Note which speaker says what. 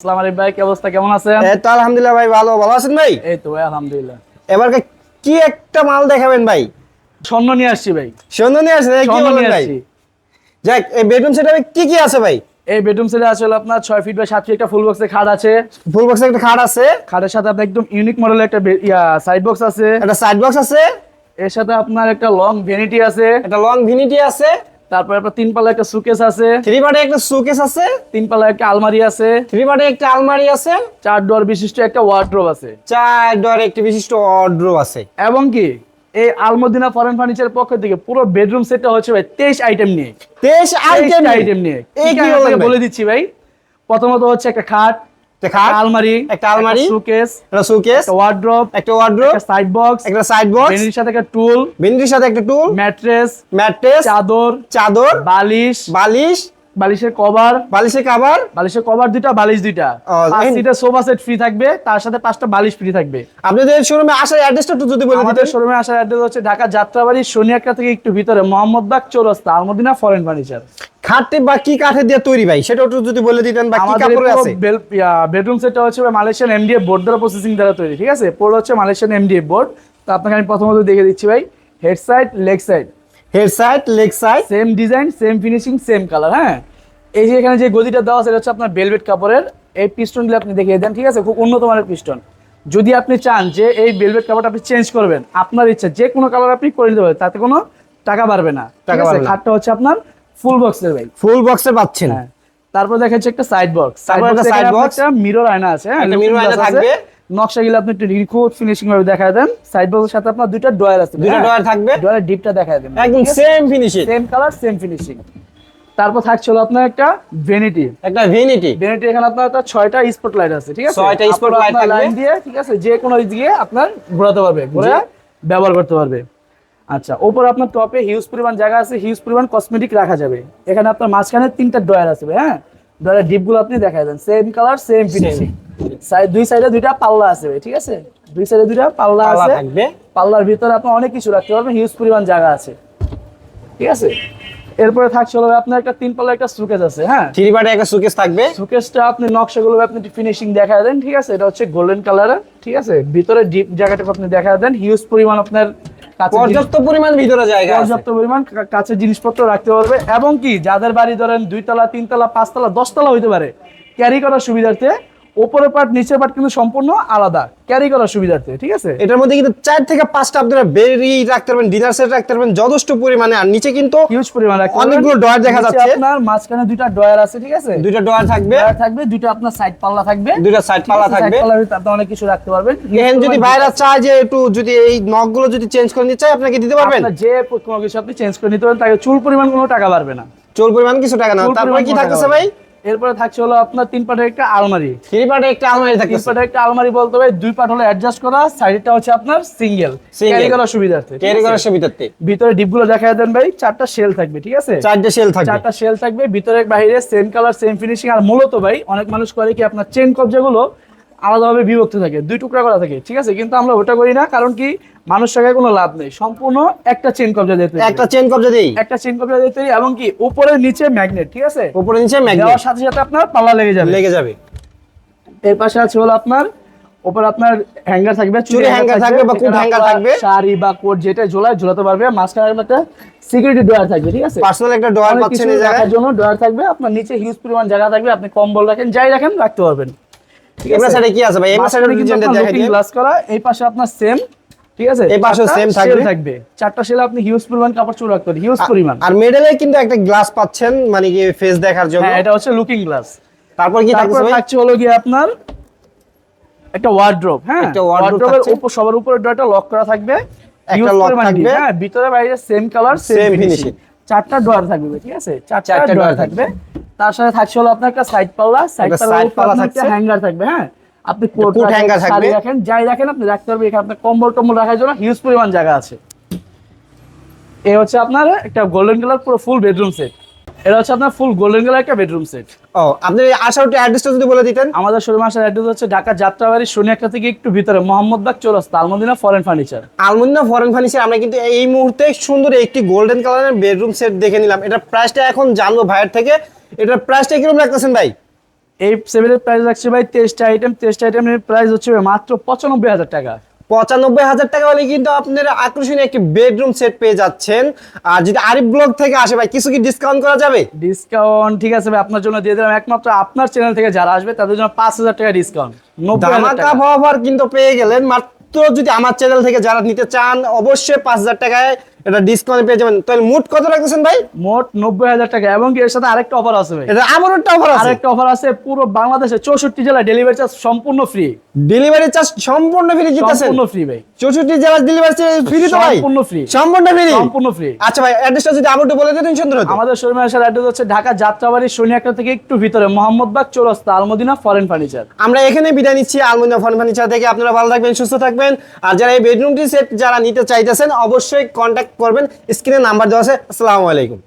Speaker 1: আসসালামু আলাইকুম ভাই, কি অবস্থা, কেমন আছেন?
Speaker 2: এই তো আলহামদুলিল্লাহ ভাই, ভালো আছেন ভাই?
Speaker 1: এই তো ভাই আলহামদুলিল্লাহ।
Speaker 2: এবার কি একটা মাল দেখাবেন ভাই?
Speaker 1: স্বর্ণ নিয়ে আসছি ভাই।
Speaker 2: সুন্দর নিয়ে আসেন, কি
Speaker 1: স্বর্ণ
Speaker 2: বলেন
Speaker 1: নিয়ে
Speaker 2: ভাই?
Speaker 1: আসছি।
Speaker 2: যাক, এই বেডরুম সেটআপে কি কি আছে ভাই?
Speaker 1: এই বেডরুম সেটে আসলে আপনার 6 ফিট বাই 7 ফিট একটা ফুল বক্সের খাট আছে।
Speaker 2: ফুল বক্সে একটা খাট আছে,
Speaker 1: খাটের সাথে আপনার একদম ইউনিক মডেলের একটা সাইড বক্স আছে।
Speaker 2: একটা সাইড বক্স আছে,
Speaker 1: এর সাথে আপনার একটা লং ভ্যানিটি আছে।
Speaker 2: একটা লং ভিনিটি আছে,
Speaker 1: তারপর আপনার 3 পাল্লা একটা সুকেস আছে।
Speaker 2: থ্রি পার্টে একটা শোকেস আছে,
Speaker 1: 3 পাল্লা একটা আলমারি আছে।
Speaker 2: থ্রি পার্টে একটা আলমারি আছে,
Speaker 1: 4 ডোর বিশিষ্ট একটা ওয়ার্ড্রোব আছে।
Speaker 2: চার ডোর একটি বিশিষ্ট ওয়ার্ড্রোব আছে।
Speaker 1: এবং কি এই আলমদিনা ফরেন ফার্নিচারের পক্ষ থেকে পুরো বেডরুম সেটটা হচ্ছে ভাই 23 আইটেম নিয়ে।
Speaker 2: 23
Speaker 1: আইটেম নিয়ে
Speaker 2: এই কি
Speaker 1: আপনাকে
Speaker 2: বলেন
Speaker 1: বলে দিচ্ছি ভাই। প্রথমত হচ্ছে একটা খাট,
Speaker 2: একটা খাট,
Speaker 1: আলমারি,
Speaker 2: একটা আলমারি,
Speaker 1: সুকেস,
Speaker 2: একটা শোকেস,
Speaker 1: একটা ওয়ার্ড্রোব,
Speaker 2: একটা ওয়ার্ড্রোব,
Speaker 1: একটা সাইড বক্স,
Speaker 2: একটা সাইড বক্স,
Speaker 1: ভ্যানিটির সাথে একটা টুল,
Speaker 2: ভিনিটির সাথে একটা টুল,
Speaker 1: ম্যাট্রেস,
Speaker 2: ম্যাট্রেস,
Speaker 1: চাদর,
Speaker 2: চাদর,
Speaker 1: বালিশ,
Speaker 2: বালিশ,
Speaker 1: বালিশের কভার,
Speaker 2: বালিশের কভার,
Speaker 1: বালিশের কভার দুইটা, বালিশ দুইটা,
Speaker 2: ও,
Speaker 1: 5
Speaker 2: এই-
Speaker 1: সিটের সোফা সেট ফ্রি থাকবে, তার সাথে 5টা বালিশ ফ্রি থাকবে।
Speaker 2: আপনাদের শোরুমে আসার অ্যাড্রেসটা একটু যদি বলে
Speaker 1: আমাদের
Speaker 2: দিতেন।
Speaker 1: শোরুমে আসার অ্যাড্রেস হচ্ছে ঢাকা যাত্রাবাড়ি শনিয়াক্কা থেকে একটু ভিতরে মোহাম্মদবাগ চৌরাস্তা, আলমদিনা ফরেন ফার্নিচার।
Speaker 2: খাটটি বা কি কাঠে দিয়ে তৈরি ভাই, সেটা একটু যদি বলে দিতেন, বা কি
Speaker 1: আমাদের
Speaker 2: কাপড়ে আছে?
Speaker 1: বেডরুম সেটটা হচ্ছে মালয়েশিয়ান এমডিএফ বোর্ড দ্বারা প্রসেসিং দ্বারা তৈরি, ঠিক আছে? পুরো হচ্ছে মালয়েশিয়ান এমডিএফ বোর্ড। তো আপনাকে আমি প্রথমত দেখে দিচ্ছি ভাই, head side, leg side,
Speaker 2: head side, leg side,
Speaker 1: same design, same finishing, same colour. হ্যাঁ, এই যে এখানে যে গদিটা দেওয়া আছে এটা হচ্ছে আপনার ভেলভেট কাপড়ের। এই পিস্টনগুলো আপনি দেখিয়ে দেন, ঠিক আছে? খুব উন্নত মানের পিস্টন। যদি আপনি চান যে এই ভেলভেট কাপড়টা আপনি চেঞ্জ করবেন, আপনার ইচ্ছা, যে কোনো কালার আপনি করে নিতে পারবেন, তাতে কোনো টাকা বাড়বে না, ঠিক
Speaker 2: টাকা
Speaker 1: আছে?
Speaker 2: বাড়বে না।
Speaker 1: খাটটা হচ্ছে আপনার ফুল বক্সের ভাই।
Speaker 2: ফুল বক্সে পাচ্ছেন।
Speaker 1: হ্যাঁ, তারপর দেখা যাচ্ছে একটা সাইড বক্স,
Speaker 2: তারপর একটা
Speaker 1: সাইড
Speaker 2: side box,
Speaker 1: বক্স, একটা মিরর আয়না আছে। হ্যাঁ,
Speaker 2: একটা
Speaker 1: looking
Speaker 2: mirror আয়না
Speaker 1: glass আছে।
Speaker 2: থাকবে।
Speaker 1: নকশাগুলো আপনি একটু নিখুঁত ফিনিশিং ভাবে দেখায় দেন। সাইড বক্সের সাথে আপনার দুইটা ড্রয়ার আছে,
Speaker 2: দুটো ডয়ার থাকবে,
Speaker 1: ড্রয়ারের ডিপটা দেখায় দেন,
Speaker 2: একদম same finishing,
Speaker 1: same colour, same finishing. তারপর থাকছিল আপনার একটা ভ্যানিটি।
Speaker 2: একটা ভিনিটি।
Speaker 1: ভ্যানিটি এখানে আপনার একটা 6টা স্পট লাইট আছে, ঠিক আছে?
Speaker 2: 6টা spot light
Speaker 1: আপনার
Speaker 2: থাকবে।
Speaker 1: লাইন দিয়ে, ঠিক আছে, যে কোনো দিকে আপনার ঘোরাতে পারবে, ঘুরে ব্যবহার করতে পারবে। আচ্ছা, উপরে আপনার টপে হিউজ পরিমাণ জায়গা আছে, হিউজ পরিমাণ কসমেটিক রাখা যাবে। এখানে আপনার মাঝখানে 3টা ড্রয়ার আছে, হ্যাঁ। ড্রয়ারের ডিপগুলো আপনি দেখায় দেন, সেম কালার, সেম ফিনিশিং। দুই সাইডে দুইটা পাল্লা আছে, ঠিক আছে? দুই সাইডে দুইটা পাল্লা
Speaker 2: পাল্লা
Speaker 1: আছে।
Speaker 2: থাকবে।
Speaker 1: পাল্লার ভিতরে আপনি অনেক কিছু রাখতে পারবেন, হিউজ পরিমাণ জায়গা আছে, ঠিক আছে? এরপরে থাকছে হলো আপনার একটা 3 পাল্লা একটা সুকেস আছে, হ্যাঁ।
Speaker 2: থ্রি পার্টে একটা শোকেস থাকবে।
Speaker 1: সুকেসটা আপনি নকশাগুলো আপনি ফিনিশিং দেখায় দেন, ঠিক আছে? এটা হচ্ছে গোল্ডেন কালারের, ঠিক আছে? ভিতরে ডিপ জায়গাটাকে আপনি দেখায় দেন, হিউজ পরিমাণ আপনার
Speaker 2: পর্যাপ্ত পরিমাণ ভিতরে জায়গা আছে।
Speaker 1: পর্যাপ্ত পরিমাণ কাছের জিনিসপত্র রাখতে পারবে। এবং কি যাদের বাড়ি ধরেন 2 তলা, 3 তলা, 5 তলা, 10 তলা হইতে পারে, ক্যারি করার সুবিধার্থে উপরের পার্ট নিচের পার্ট কিন্তু সম্পূর্ণ আলাদা, ক্যারি করার সুবিধার্থে, ঠিক আছে?
Speaker 2: এটার মধ্যে কিন্তু 4 থেকে 5টা আপনারা বেরি রাখতে পারবেন, ডিনার সেট রাখতে পারবেন যথেষ্ট পরিমাণে। আর নিচে কিন্তু
Speaker 1: হিউজ পরিমাণ রাখতে পারবেন।
Speaker 2: অনেকগুলো ডয়ার দেখা
Speaker 1: নিচে
Speaker 2: যাচ্ছে।
Speaker 1: আপনার মাঝখানে 2টা ডয়ার আছে, ঠিক আছে?
Speaker 2: দুইটা ডয়ার থাকবে,
Speaker 1: ডয়ার থাকবে, 2টা আপনার সাইড পাল্লা থাকবে,
Speaker 2: দুইটা সাইড
Speaker 1: ঠিক
Speaker 2: পাল্লা
Speaker 1: আছে?
Speaker 2: থাকবে।
Speaker 1: সাইড পাল্লার ভিতরে আপনি অনেক কিছু রাখতে পারবেন।
Speaker 2: এখানে যদি বাইরে চায় যে একটু যদি এই নখগুলো যদি চেঞ্জ করে নিতে চায়, আপনাকে দিতে পারবেন।
Speaker 1: আপনার যে কোনো কিছু আপনি চেঞ্জ করে নিতে পারেন, তাকে চুল পরিমাণ কোনো টাকা বাড়বে না।
Speaker 2: চুল পরিমাণ কিছু টাকা না।
Speaker 1: চুল
Speaker 2: তারপরে
Speaker 1: পরিমাণ
Speaker 2: কি
Speaker 1: কোনো
Speaker 2: থাকতেছে
Speaker 1: টাকা
Speaker 2: ভাই?
Speaker 1: বাড়বে না। এরপরে থাকছে হলো আপনার 3 পাটের একটা আলমারি।
Speaker 2: থ্রি পার্টে একটা আলমারি
Speaker 1: 3
Speaker 2: থাকতেছে।
Speaker 1: পাটের একটা আলমারি বলতে ভাই 2 পাট হলো অ্যাডজাস্ট করা, সাইডটা হচ্ছে আপনার সিঙ্গেল,
Speaker 2: Single।
Speaker 1: ক্যারি করার সুবিধার্থে, ঠিক
Speaker 2: ক্যারি
Speaker 1: আছে?
Speaker 2: করার সুবিধার্থে
Speaker 1: ভিতরে ডিপগুলো দেখায় দেন ভাই, 4টা শেল থাকবে, ঠিক আছে?
Speaker 2: 4টে শেল থাকবে।
Speaker 1: 4টা শেল থাকবে, ভিতরে বাইরে সেম কালার, সেম ফিনিশিং। আর মূলত ভাই অনেক মানুষ করে কি আপনার চেন কবজাগুলো আলাদাভাবে বিভক্ত থাকে, 2 টুকরা করা থাকে, ঠিক আছে? কিন্তু আমরা ওটা করি না, কারণ কি মানুষ টাকায় কোনো লাভ নেই, সম্পূর্ণ একটা চেন কবজা দিতে,
Speaker 2: একটা চেন কবজা দেই,
Speaker 1: একটা চেন কবজা দিতে। এবং কি উপরে নিচে ম্যাগনেট, ঠিক আছে?
Speaker 2: উপরে নিচে ম্যাগনেট
Speaker 1: দেওয়ার সাথে সাথে আপনার পাল্লা লেগে যাবে,
Speaker 2: লেগে যাবে।
Speaker 1: এর পাশে আছে হলো আপনার উপর আপনার হ্যাঙ্গার থাকবে,
Speaker 2: চুড়ি হ্যাঙ্গার থাকবে বা কোট হ্যাঙ্গার থাকবে,
Speaker 1: শাড়ি বা কোট যেটা ঝোলাতে পারবে। মাঝখানে একটা সিকিউরিটি ড্রয়ার থাকবে, ঠিক আছে?
Speaker 2: পার্সোনাল একটা ডয়ার
Speaker 1: অনেক
Speaker 2: পাচ্ছেন
Speaker 1: কিছু
Speaker 2: এই জায়গায়।
Speaker 1: রাখার জন্য ড্রয়ার থাকবে। আপনার নিচে হিউজ পরিমাণ জায়গা থাকবে, আপনি কম্বল রাখেন, যাই রাখেন রাখতে পারবেন, ঠিক
Speaker 2: এমএস
Speaker 1: আছে?
Speaker 2: সাইডে কি আছে ভাই? এমএস সাইডে ডিজাইনটা দেখাই দিন।
Speaker 1: গ্লাস করা, এই পাশে আপনার সেম, ঠিক আছে?
Speaker 2: এই পাশেও
Speaker 1: 4টা
Speaker 2: same
Speaker 1: shell
Speaker 2: থাকবে।
Speaker 1: থাকবে, 4টা শেল আপনি হিউজ পরিমাণ কাপড় চোপড় রাখতে পারেন, হিউজ পরিমাণ।
Speaker 2: আর মিডলে কিন্তু একটা গ্লাস পাচ্ছেন, মানে কি ফেস দেখার জন্য।
Speaker 1: হ্যাঁ, এটা হচ্ছে লুকিং গ্লাস।
Speaker 2: তারপর কি থাকছে
Speaker 1: তারপর
Speaker 2: ভাই?
Speaker 1: থাকছে হলো গিয়ে আপনার একটা ওয়ার্ড্রোব, হ্যাঁ।
Speaker 2: একটা wardrobe
Speaker 1: ওয়ার্ড্রোবের
Speaker 2: থাকছে।
Speaker 1: উপর সবার উপরে ডোরটা লক করা থাকবে,
Speaker 2: একটা
Speaker 1: হিউজ
Speaker 2: lock
Speaker 1: পরিমাণ
Speaker 2: থাকবে।
Speaker 1: deep, হ্যাঁ। ভিতরে বাইরে same colour, same
Speaker 2: Same
Speaker 1: finishing.
Speaker 2: finishing।
Speaker 1: 4টা ডোর থাকবে, ঠিক আছে? 4টা
Speaker 2: চারটা
Speaker 1: ডোর
Speaker 2: drawer
Speaker 1: থাকবে। তার সাথে থাকছে হলো আপনার একটা সাইড পাল্লা, সাইড
Speaker 2: একটা
Speaker 1: পাল্লার
Speaker 2: side
Speaker 1: উপর
Speaker 2: পাল্লা
Speaker 1: আপনার একটা
Speaker 2: থাকছে।
Speaker 1: হ্যাঙ্গার থাকবে, হ্যাঁ। আপনি কোট
Speaker 2: coat
Speaker 1: রাখেন,
Speaker 2: hanger থাকবে।
Speaker 1: শাড়ি রাখেন, যাই রাখেন আপনি রাখতে পারবেন। এখানে আপনার কম্বল টম্বল রাখার জন্য হিউজ পরিমাণ জায়গা আছে। এই হচ্ছে আপনার একটা গোল্ডেন কালার পুরো ফুল বেডরুম সেট। এটা হচ্ছে আপনার ফুল গোল্ডেন কালার একটা বেডরুম সেট।
Speaker 2: ও, আপনি আসার অ্যাড্রেসটা যদি বলে দিতেন।
Speaker 1: আমাদের শোরুমে আসার অ্যাড্রেস হচ্ছে ঢাকা যাত্রাবাড়ি শনিয়াক্কা থেকে একটু ভিতরে মোহাম্মদবাগ চৌরাস্তা, Al Madina foreign furniture.
Speaker 2: Al Madina foreign furniture. আমরা কিন্তু এই মুহূর্তে সুন্দর একটি গোল্ডেন কালারের বেডরুম সেট দেখে নিলাম। এটার প্রাইসটা এখন জানবো ভাইয়ের থেকে। এটার প্রাইসটা কিরকম রাখতেছেন ভাই?
Speaker 1: এই 7 এর প্রাইস রাখছে ভাই 23টা আইটেম, 23টা আইটেমের প্রাইস হচ্ছে মাত্র 95,000 টাকা।
Speaker 2: 95,000 টাকা হলে কিন্তু আপনারা আকর্ষণীয় একটি বেডরুম সেট পেয়ে যাচ্ছেন। আর যদি আরিফ ব্লগ থেকে আসে ভাই, কিছু কি ডিসকাউন্ট করা যাবে?
Speaker 1: ডিসকাউন্ট ঠিক আছে ভাই, আপনার জন্য দিয়ে দিলাম একমাত্র আপনার চ্যানেল থেকে যারা আসবে তাদের জন্য 5,000 টাকা ডিসকাউন্ট, 90,000
Speaker 2: ধামাকা
Speaker 1: টাকা।
Speaker 2: অফার কিন্তু পেয়ে গেলেন। মাত্র যদি আমার চ্যানেল থেকে যারা নিতে চান অবশ্যই 5,000 টাকায় এটা ডিসকাউন্ট পেয়ে যাবেন। তাহলে মোট কত রাখতেছেন ভাই?
Speaker 1: মোট 90,000 টাকা, এবং কি এর সাথে আরেকটা অফার আছে ভাই।
Speaker 2: এটা আবার একটা অফার আছে?
Speaker 1: আরেকটা অফার আছে, পুরো বাংলাদেশে 64 জেলায় ডেলিভারি চার্জ সম্পূর্ণ ফ্রি।
Speaker 2: ডেলিভারি চার্জ সম্পূর্ণ ফ্রি দিতেছেন?
Speaker 1: সম্পূর্ণ ফ্রি ভাই,
Speaker 2: 64 জেলা ডেলিভারি চার্জ ফ্রি তো ভাই?
Speaker 1: সম্পূর্ণ ফ্রি,
Speaker 2: সম্পূর্ণ ফ্রি,
Speaker 1: সম্পূর্ণ ফ্রি।
Speaker 2: আচ্ছা ভাই, অ্যাড্রেসটা যদি আবার একটু বলে দিতেন সুন্দর হতো।
Speaker 1: আমাদের শোরুমের আসার অ্যাড্রেস হচ্ছে ঢাকা যাত্রাবাড়ি শনিয়াকড়া থেকে একটু ভিতরে মোহাম্মদবাগ চৌরাস্তা, আলমদিনা ফরেন ফার্নিচার।
Speaker 2: আমরা এখানে বিদায় নিচ্ছি আলমদিনা ফার্নিচার থেকে। আপনারা ভালো থাকবেন, সুস্থ থাকবেন। আর যারা এই বেডরুমটি সেট যারা নিতে চাইতেছেন অবশ্যই কন্ট্যাক্ট করবেন, স্ক্রিনে নাম্বার দেওয়া আছে। আসসালামু আলাইকুম।